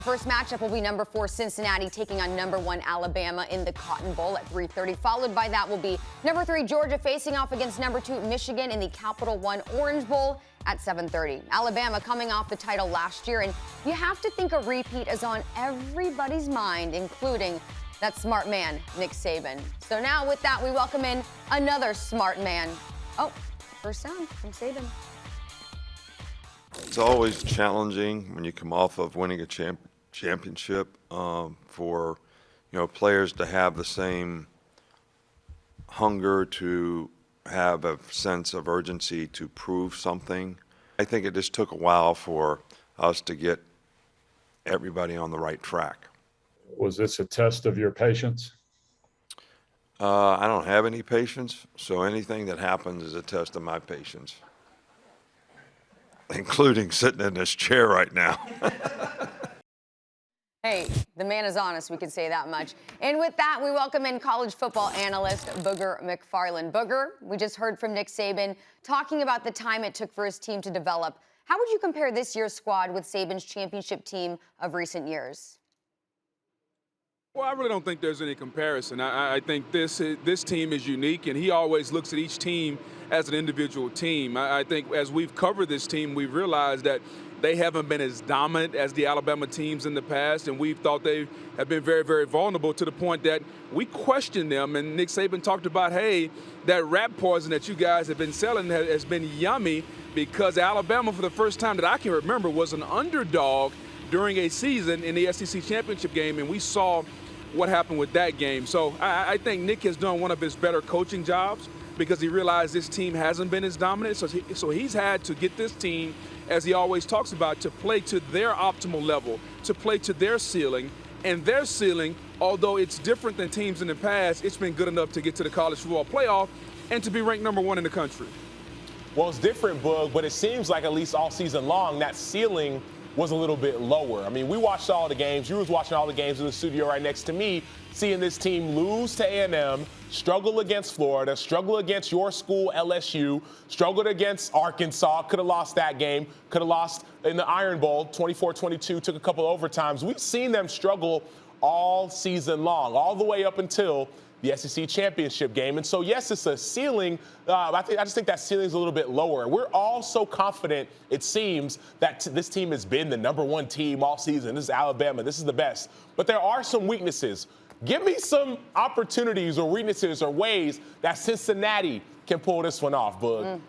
First matchup will be number 4 Cincinnati taking on number 1 Alabama in the Cotton Bowl at 3:30. Followed by that will be number 3 Georgia facing off against number 2 Michigan in the Capital One Orange Bowl at 7:30. Alabama coming off the title last year, and you have to think a repeat is on everybody's mind, including that smart man, Nick Saban. So now with that, we welcome in another smart man. Oh, first sound from Saban. It's always challenging when you come off of winning a championship for players to have the same hunger, to have a sense of urgency to prove something. I think it just took a while for us to get everybody on the right track. Was this a test of your patience? I don't have any patience, so anything that happens is a test of my patience, including sitting in this chair right now. Hey, the man is honest, we can say that much. And with that, we welcome in college football analyst Booger McFarland. Booger, we just heard from Nick Saban talking about the time it took for his team to develop. How would you compare this year's squad with Saban's championship team of recent years? Well, I really don't think there's any comparison. I think this team is unique, and he always looks at each team as an individual team. I think as we've covered this team, we've realized that they haven't been as dominant as the Alabama teams in the past, and we've thought they have been very, very vulnerable to the point that we question them. And Nick Saban talked about, hey, that rat poison that you guys have been selling has been yummy, because Alabama, for the first time that I can remember, was an underdog during a season in the SEC championship game, and we saw what happened with that game. So I think Nick has done one of his better coaching jobs, because he realized this team hasn't been as dominant. So he's had to get this team, as he always talks about, to play to their optimal level, to play to their ceiling. And their ceiling, although it's different than teams in the past, it's been good enough to get to the college football playoff and to be ranked number 1 in the country. Well, it's different, Boog, but it seems like at least all season long, that ceiling was a little bit lower. I mean, we watched all the games. You was watching all the games in the studio right next to me, seeing this team lose to A&M, struggle against Florida, struggle against your school, LSU, struggled against Arkansas, could have lost that game, could have lost in the Iron Bowl, 24-22, took a couple of overtimes. We've seen them struggle all season long, all the way up until the SEC championship game. And so, yes, it's a ceiling. I just think that ceiling is a little bit lower. We're all so confident, it seems, that this team has been the number 1 team all season. This is Alabama. This is the best. But there are some weaknesses. Give me some opportunities or weaknesses or ways that Cincinnati can pull this one off, Boog.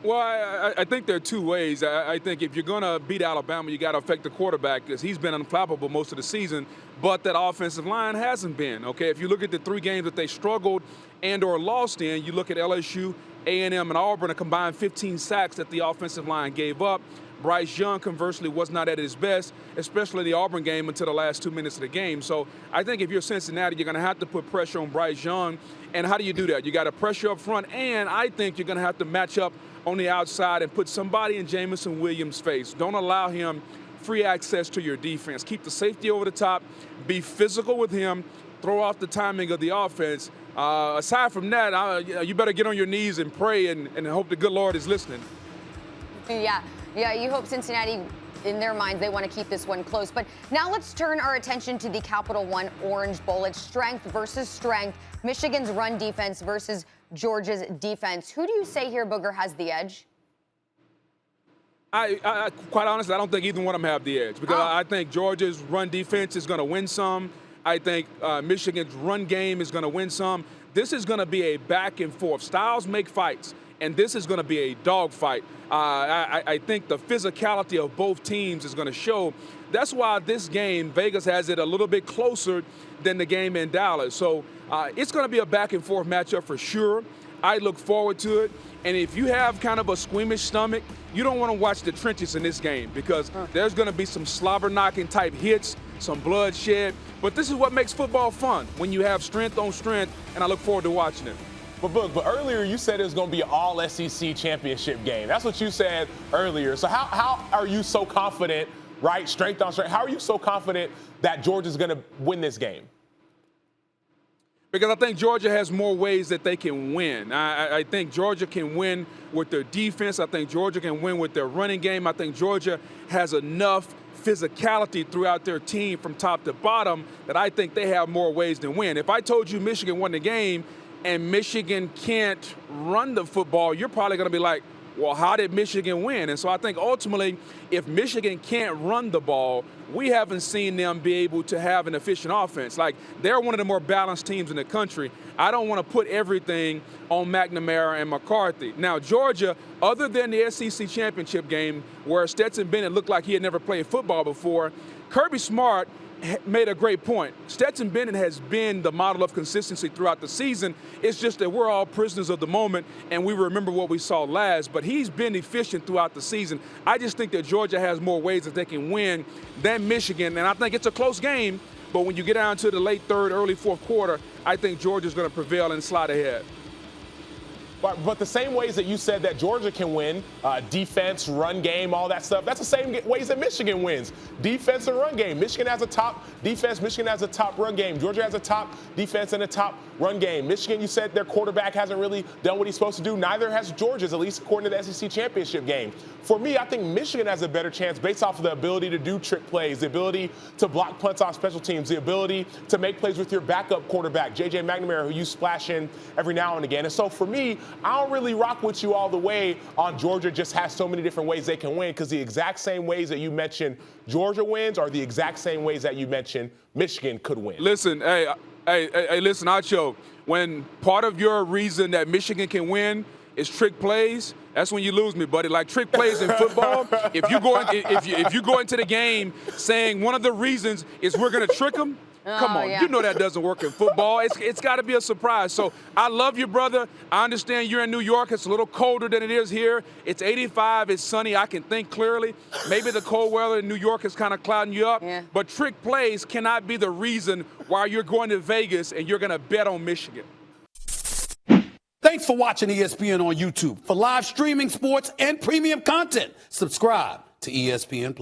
Well, I think there are 2 ways. I think if you're going to beat Alabama, you got to affect the quarterback, because he's been unflappable most of the season, but that offensive line hasn't been. Okay, if you look at the 3 games that they struggled and or lost in, you look at LSU, A&M, and Auburn, a combined 15 sacks that the offensive line gave up. Bryce Young, conversely, was not at his best, especially the Auburn game, until the last 2 minutes of the game. So I think if you're Cincinnati, you're going to have to put pressure on Bryce Young. And how do you do that? You got to pressure up front, and I think you're going to have to match up on the outside and put somebody in Jamison Williams' face. Don't allow him free access to your defense. Keep the safety over the top. Be physical with him. Throw off the timing of the offense. Aside from that, you better get on your knees and pray and hope the good Lord is listening. Yeah, you hope Cincinnati, in their minds, they want to keep this one close. But now let's turn our attention to the Capital One Orange Bowl. It's strength versus strength. Michigan's run defense versus Georgia's defense. Who do you say here, Booger, has the edge? I quite honestly, I don't think either one of them have the edge, because I think Georgia's run defense is going to win some. I think Michigan's run game is going to win some. This is going to be a back and forth. Styles make fights, and this is going to be a dogfight. I think the physicality of both teams is going to show. That's why this game, Vegas has it a little bit closer than the game in Dallas. So it's going to be a back and forth matchup for sure. I look forward to it. And if you have kind of a squeamish stomach, you don't want to watch the trenches in this game, because there's going to be some slobber-knocking type hits, some bloodshed. But this is what makes football fun, when you have strength on strength, and I look forward to watching it. But earlier you said it was going to be an all-SEC championship game. That's what you said earlier. So how are you so confident, right, strength on strength, how are you so confident that Georgia's going to win this game? Because I think Georgia has more ways that they can win. I think Georgia can win with their defense. I think Georgia can win with their running game. I think Georgia has enough physicality throughout their team from top to bottom that I think they have more ways to win. If I told you Michigan won the game and Michigan can't run the football, you're probably going to be like, well, how did Michigan win? And so I think ultimately, if Michigan can't run the ball, we haven't seen them be able to have an efficient offense. Like, they're one of the more balanced teams in the country. I don't want to put everything on McNamara and McCarthy. Now, Georgia, other than the SEC championship game where Stetson Bennett looked like he had never played football before, Kirby Smart made a great point. Stetson Bennett has been the model of consistency throughout the season. It's just that we're all prisoners of the moment, and we remember what we saw last. But he's been efficient throughout the season. I just think that Georgia has more ways that they can win than Michigan, and I think it's a close game. But when you get down to the late third, early fourth quarter, I think Georgia's going to prevail and slide ahead. But the same ways that you said that Georgia can win, defense, run game, all that stuff, that's the same ways that Michigan wins. Defense and run game. Michigan has a top defense. Michigan has a top run game. Georgia has a top defense and a top run game. Michigan, you said their quarterback hasn't really done what he's supposed to do. Neither has Georgia's, at least according to the SEC championship game. For me, I think Michigan has a better chance based off of the ability to do trick plays, the ability to block punts on special teams, the ability to make plays with your backup quarterback, J.J. McNamara, who you splash in every now and again. And so for me, I don't really rock with you all the way on Georgia just has so many different ways they can win, because the exact same ways that you mentioned Georgia wins are the exact same ways that you mentioned Michigan could win. Listen, listen, Acho, when part of your reason that Michigan can win is trick plays, that's when you lose me, buddy. Like, trick plays in football, if you go into the game saying one of the reasons is we're going to trick them, come on, yeah. You know that doesn't work in football. It's got to be a surprise. So I love you, brother. I understand you're in New York. It's a little colder than it is here. It's 85. It's sunny. I can think clearly. Maybe the cold weather in New York is kind of clouding you up. Yeah. But trick plays cannot be the reason why you're going to Vegas and you're going to bet on Michigan. Thanks for watching ESPN on YouTube. For live streaming, sports, and premium content, subscribe to ESPN+.